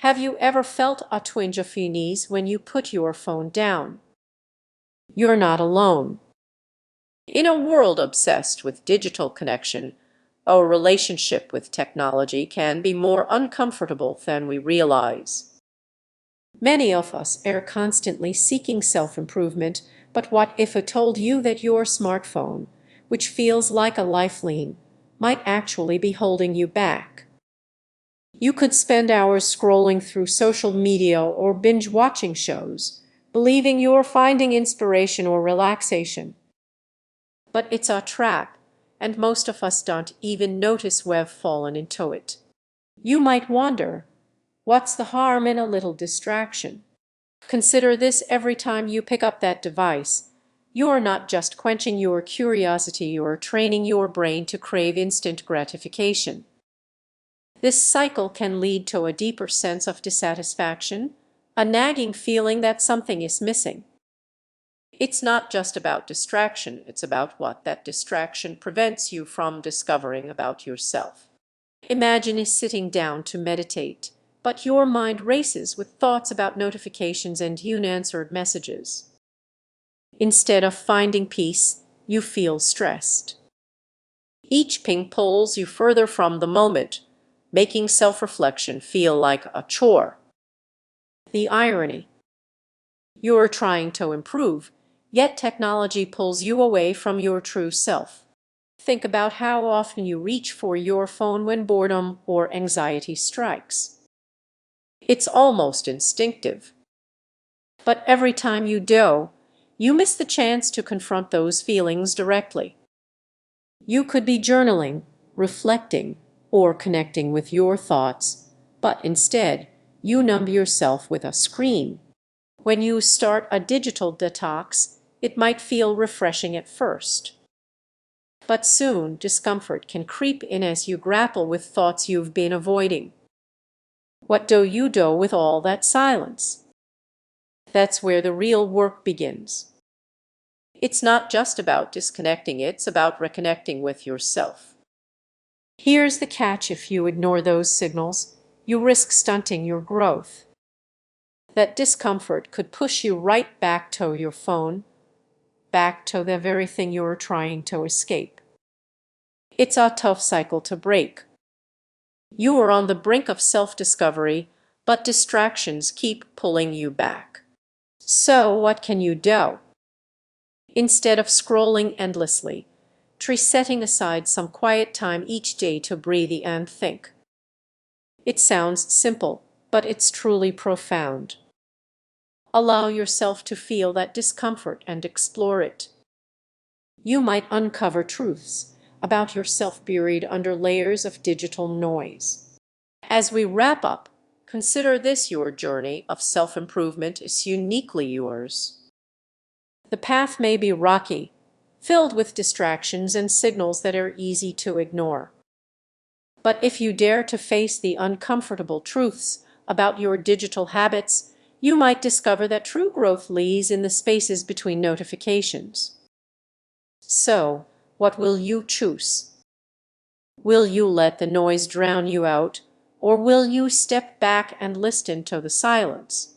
Have you ever felt a twinge of unease when you put your phone down? You're not alone. In a world obsessed with digital connection, our relationship with technology can be more uncomfortable than we realize. Many of us are constantly seeking self-improvement, but what if I told you that your smartphone, which feels like a lifeline, might actually be holding you back? You could spend hours scrolling through social media or binge watching shows, believing you're finding inspiration or relaxation. But it's a trap, and most of us don't even notice we've fallen into it. You might wonder, what's the harm in a little distraction? Consider this: every time you pick up that device, you're not just quenching your curiosity, you're training your brain to crave instant gratification. This cycle can lead to a deeper sense of dissatisfaction, a nagging feeling that something is missing. It's not just about distraction, it's about what that distraction prevents you from discovering about yourself. Imagine sitting down to meditate, but your mind races with thoughts about notifications and unanswered messages. Instead of finding peace, you feel stressed. Each ping pulls you further from the moment, making self-reflection feel like a chore. The irony: you're trying to improve, yet technology pulls you away from your true self. Think about how often you reach for your phone when boredom or anxiety strikes. It's almost instinctive. But every time you do, you miss the chance to confront those feelings directly. You could be journaling, reflecting, or connecting with your thoughts, but instead, you numb yourself with a screen. When you start a digital detox, it might feel refreshing at first. But soon, discomfort can creep in as you grapple with thoughts you've been avoiding. What do you do with all that silence? That's where the real work begins. It's not just about disconnecting, it's about reconnecting with yourself. Here's the catch: if you ignore those signals, you risk stunting your growth. That discomfort could push you right back to your phone, back to the very thing you're trying to escape. It's a tough cycle to break. You are on the brink of self-discovery, but distractions keep pulling you back. So what can you do? Instead of scrolling endlessly, try setting aside some quiet time each day to breathe and think. It sounds simple, but it's truly profound. Allow yourself to feel that discomfort and explore it. You might uncover truths about yourself buried under layers of digital noise. As we wrap up, consider this: your journey of self-improvement is uniquely yours. The path may be rocky, filled with distractions and signals that are easy to ignore. But if you dare to face the uncomfortable truths about your digital habits, you might discover that true growth lies in the spaces between notifications. So, what will you choose? Will you let the noise drown you out, or will you step back and listen to the silence?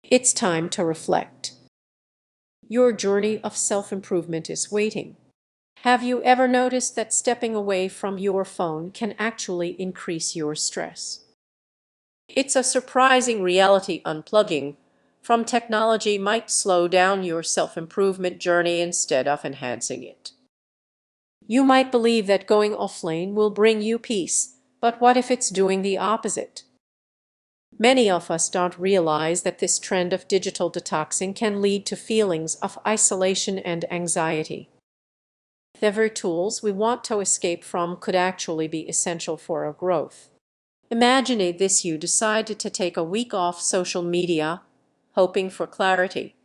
It's time to reflect. Your journey of self-improvement is waiting. Have you ever noticed that stepping away from your phone can actually increase your stress? It's a surprising reality. Unplugging from technology might slow down your self-improvement journey instead of enhancing it. You might believe that going offline will bring you peace, but what if it's doing the opposite? Many of us don't realize that this trend of digital detoxing can lead to feelings of isolation and anxiety. The very tools we want to escape from could actually be essential for our growth. Imagine this: you decided to take a week off social media, hoping for clarity.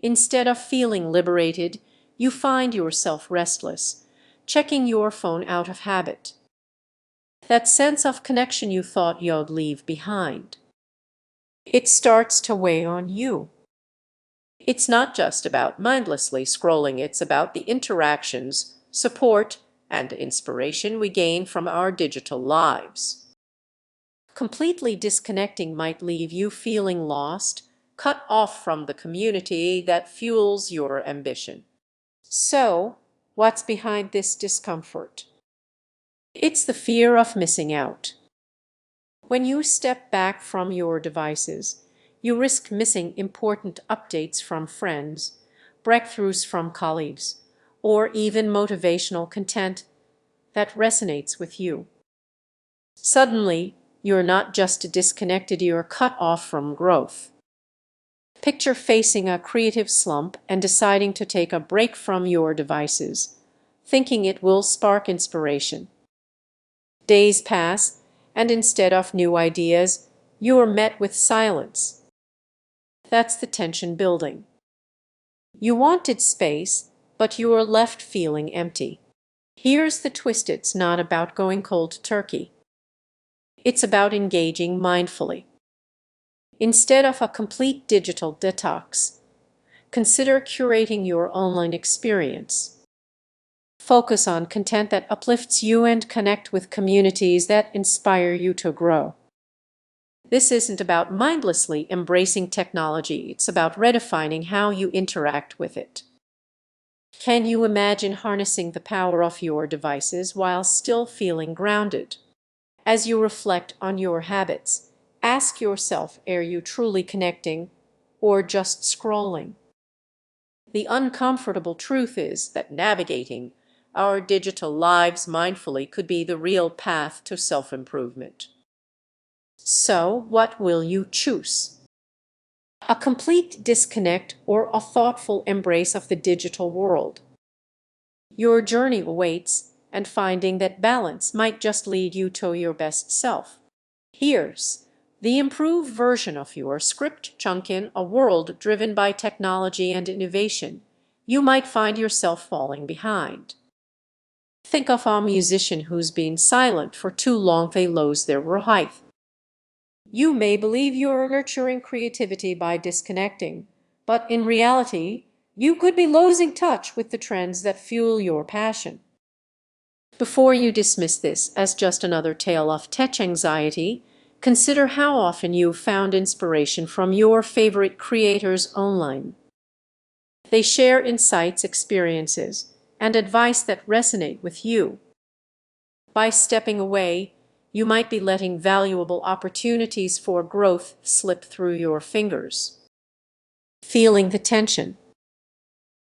Instead of feeling liberated, you find yourself restless, checking your phone out of habit. That sense of connection you thought you'd leave behind, it starts to weigh on you. It's not just about mindlessly scrolling, it's about the interactions, support, and inspiration we gain from our digital lives. Completely disconnecting might leave you feeling lost, cut off from the community that fuels your ambition. So, what's behind this discomfort? It's the fear of missing out. When you step back from your devices, you risk missing important updates from friends, breakthroughs from colleagues, or even motivational content that resonates with you. Suddenly, you're not just disconnected, you're cut off from growth. Picture facing a creative slump and deciding to take a break from your devices, thinking it will spark inspiration. Days pass, and instead of new ideas, you are met with silence. That's the tension building. You wanted space, but you are left feeling empty. Here's the twist: it's not about going cold turkey. It's about engaging mindfully. Instead of a complete digital detox, consider curating your online experience. Focus on content that uplifts you and connect with communities that inspire you to grow. This isn't about mindlessly embracing technology, it's about redefining how you interact with it. Can you imagine harnessing the power of your devices while still feeling grounded? As you reflect on your habits, ask yourself, are you truly connecting or just scrolling? The uncomfortable truth is that navigating our digital lives mindfully could be the real path to self-improvement. So, what will you choose? A complete disconnect or a thoughtful embrace of the digital world? Your journey awaits, and finding that balance might just lead you to your best self. Here's the improved version of your script chunk. In a world driven by technology and innovation, you might find yourself falling behind. Think of a musician who's been silent for too long, they lose their height. You may believe you're nurturing creativity by disconnecting, but in reality, you could be losing touch with the trends that fuel your passion. Before you dismiss this as just another tale of tech anxiety, consider how often you've found inspiration from your favorite creators online. They share insights, experiences, and advice that resonate with you. By stepping away, you might be letting valuable opportunities for growth slip through your fingers. Feeling the tension?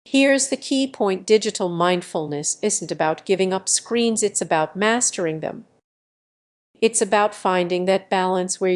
Here's the key point: digital mindfulness isn't about giving up screens, it's about mastering them. It's about finding that balance where